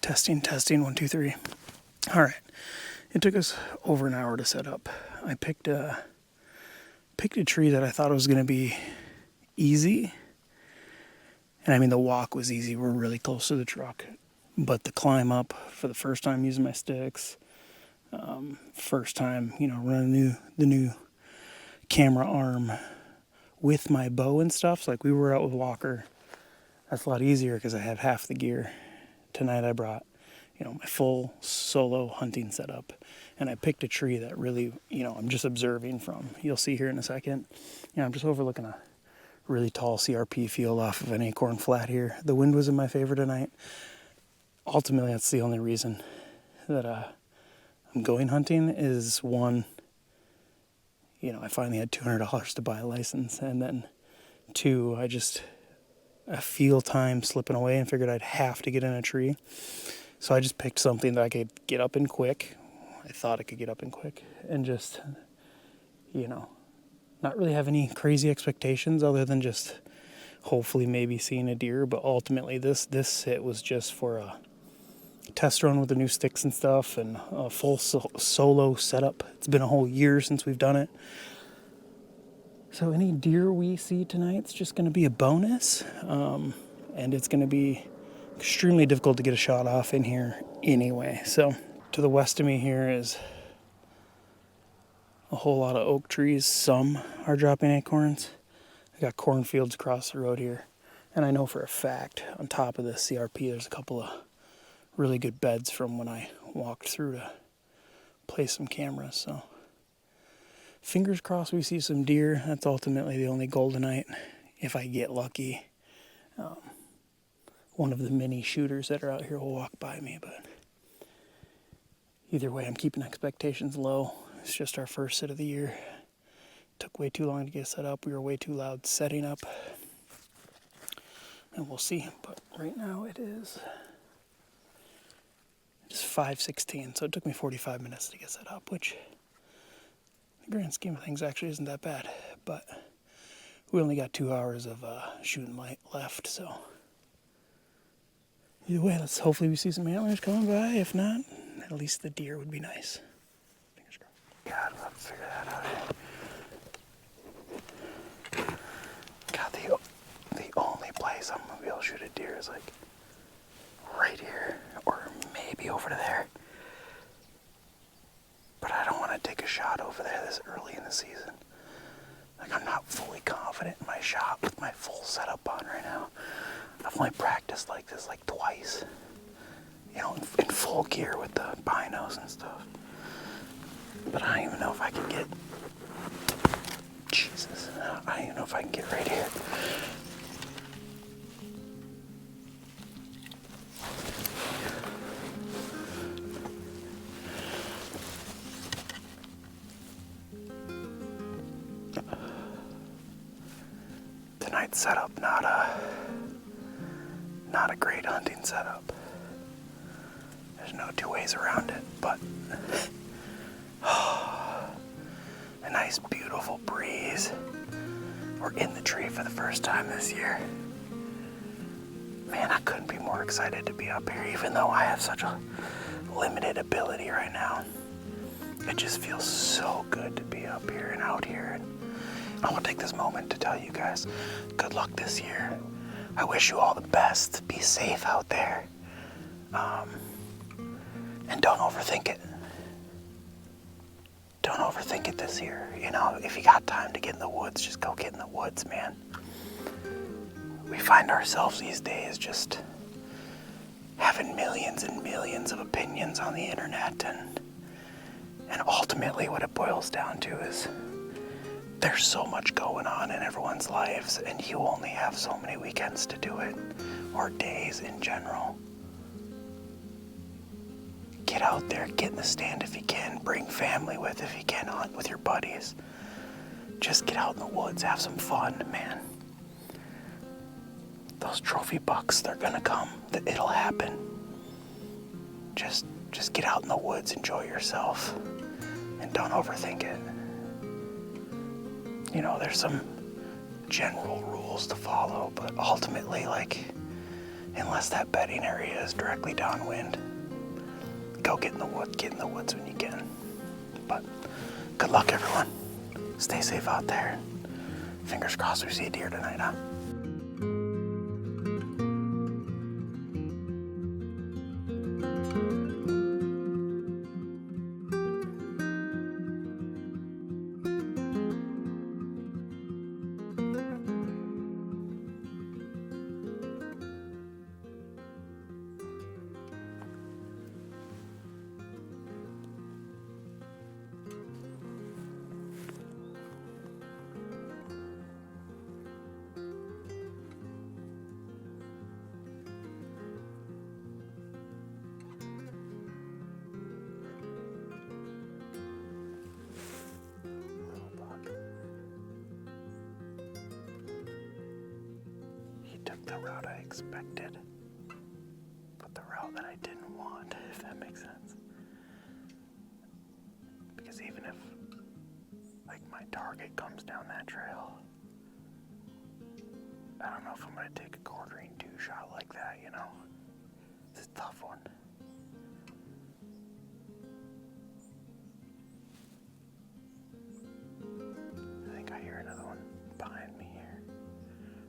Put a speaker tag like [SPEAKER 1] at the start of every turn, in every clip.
[SPEAKER 1] Testing, 1, 2, 3. All right. It took us over an hour to set up. I picked a tree that I thought was going to be easy. And I mean, the walk was easy. We're really close to the truck. But the climb up for the first time using my sticks, first time, running the new camera arm with my bow and stuff. So like we were out with Walker. That's a lot easier because I have half the gear. Tonight I brought, my full solo hunting setup. And I picked a tree that really, I'm just observing from. You'll see here in a second. I'm just overlooking a really tall CRP field off of an acorn flat here. The wind was in my favor tonight. Ultimately, that's the only reason that I'm going hunting is one, I finally had $200 to buy a license. And then two, I feel time slipping away and figured I'd have to get in a tree. So I just picked something that I could get up in quick. I thought I could get up in quick and just, not really have any crazy expectations other than just hopefully maybe seeing a deer. But ultimately this sit was just for a test run with the new sticks and stuff and a full solo setup. It's been a whole year since we've done it. So any deer we see tonight's just going to be a bonus. And it's going to be extremely difficult to get a shot off in here anyway. So to the west of me here is a whole lot of oak trees. Some are dropping acorns. I got cornfields across the road here. And I know for a fact on top of this CRP there's a couple of really good beds from when I walked through to place some cameras. So fingers crossed we see some deer. That's ultimately the only goal tonight. If I get lucky, one of the mini shooters that are out here will walk by me. But either way, I'm keeping expectations low. It's just our first sit of the year. Took way too long to get set up. We were way too loud setting up. And we'll see. But right now it's 5:16, so it took me 45 minutes to get set up, which in the grand scheme of things actually isn't that bad. But we only got 2 hours of shooting light left, so either way, hopefully we see some antlers coming by. If not, at least the deer would be nice. Fingers crossed. God, I'll have to figure that out here. God, the only place I'm gonna be able to shoot a deer is like right here, or maybe over to there. But I don't want to take a shot over there this early in the season. Like, I'm not fully confident in my shot with my full setup on right now. I've only practiced like this like twice, in full gear with the binos and stuff. But I don't even know if I can get, I don't even know if I can get right here. Tonight's setup, not a great hunting setup. There's no two ways around it, but a nice beautiful breeze. We're in the tree for the first time this year. Man, I couldn't be more excited to be up here, even though I have such a limited ability right now. It just feels so good to be up here and out here. And I want to take this moment to tell you guys, good luck this year. I wish you all the best. Be safe out there. And don't overthink it. Don't overthink it this year. If you got time to get in the woods, just go get in the woods, man. We find ourselves these days just having millions and millions of opinions on the internet, and ultimately what it boils down to is there's so much going on in everyone's lives, and you only have so many weekends to do it, or days in general. Get out there, get in the stand if you can, bring family with if you can, hunt with your buddies. Just get out in the woods, have some fun, man. Those trophy bucks, they're gonna come. It'll happen. Just get out in the woods, enjoy yourself, and don't overthink it. There's some general rules to follow, but ultimately, unless that bedding area is directly downwind. Go get in the woods when you can. But good luck, everyone. Stay safe out there. Fingers crossed we see a deer tonight, huh? Took the route I expected, but the route that I didn't want, if that makes sense. Because even if, like, my target comes down that trail, I don't know if I'm going to take a quartering 2 shot like that, you know? It's a tough one. I think I hear another one behind me here.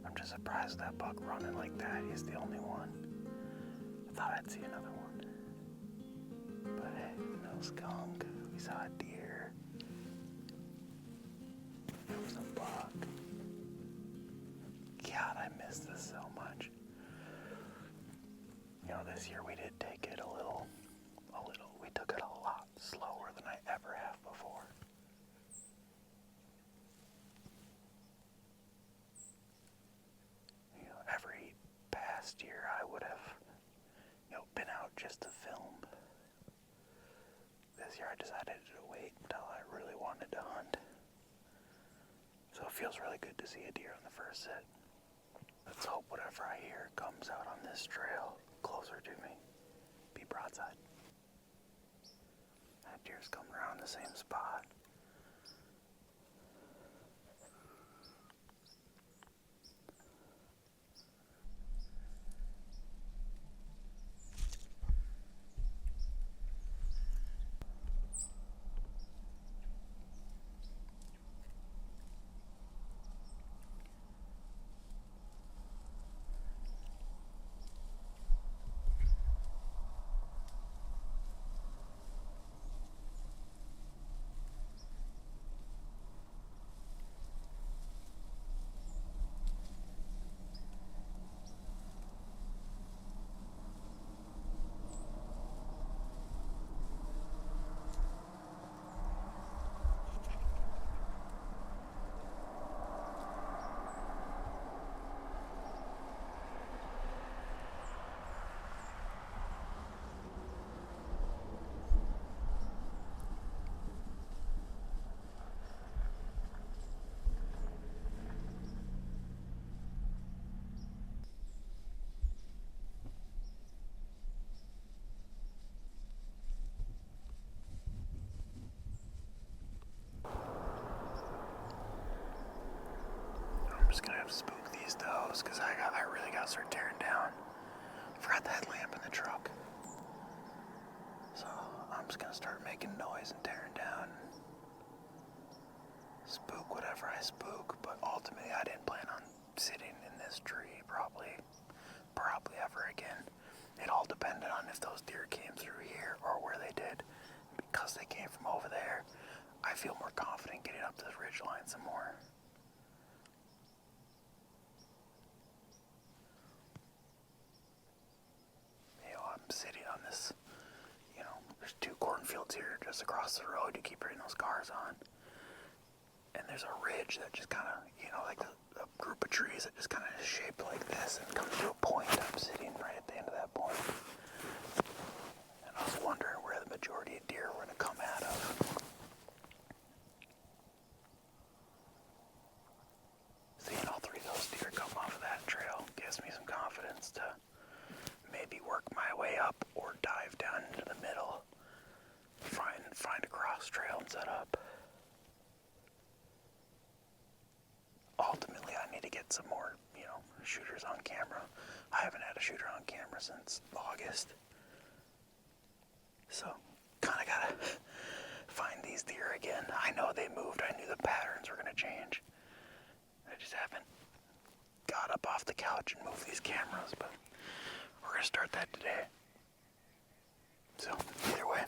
[SPEAKER 1] I'm just surprised that buck running like that. He's the only one. I thought I'd see another one. But hey, no skunk. We saw a deer. It was a buck. God, I miss this so much. You know, this year we did take it we took it a lot slower than I ever have before. Every past year I would have, been out just to film. This year I decided to wait until I really wanted to hunt. So it feels really good to see a deer on the first sit. Let's hope whatever I hear comes out on this trail closer to me. Be broadside. That deer's coming around the same spot. I'm just gonna have to spook these does because I really gotta start tearing down. Forgot the headlamp in the truck. So I'm just gonna start making noise and tearing down. Spook whatever I spook, but ultimately I didn't plan on sitting in this tree probably ever again. It all depended on if those deer came through here or where they did. Because they came from over there, I feel more confident getting up to the ridgeline some more. I'm sitting on this, there's 2 cornfields here just across the road. You keep hearing those cars on. And there's a ridge that just kind of, like a group of trees that just kind of is shaped like this and comes to a point. I'm sitting right at the end of that point. And I was wondering where the majority of deer were going to come out of. Seeing all 3 of those deer come off of that trail gives me some confidence to maybe work my way up or dive down into the middle, find a cross trail and set up. Ultimately, I need to get some more, shooters on camera. I haven't had a shooter on camera since August. So, kind of gotta find these deer again. I know they moved. I knew the patterns were gonna change. I just haven't got up off the couch and moved these cameras, but we're gonna start that today. So, either way,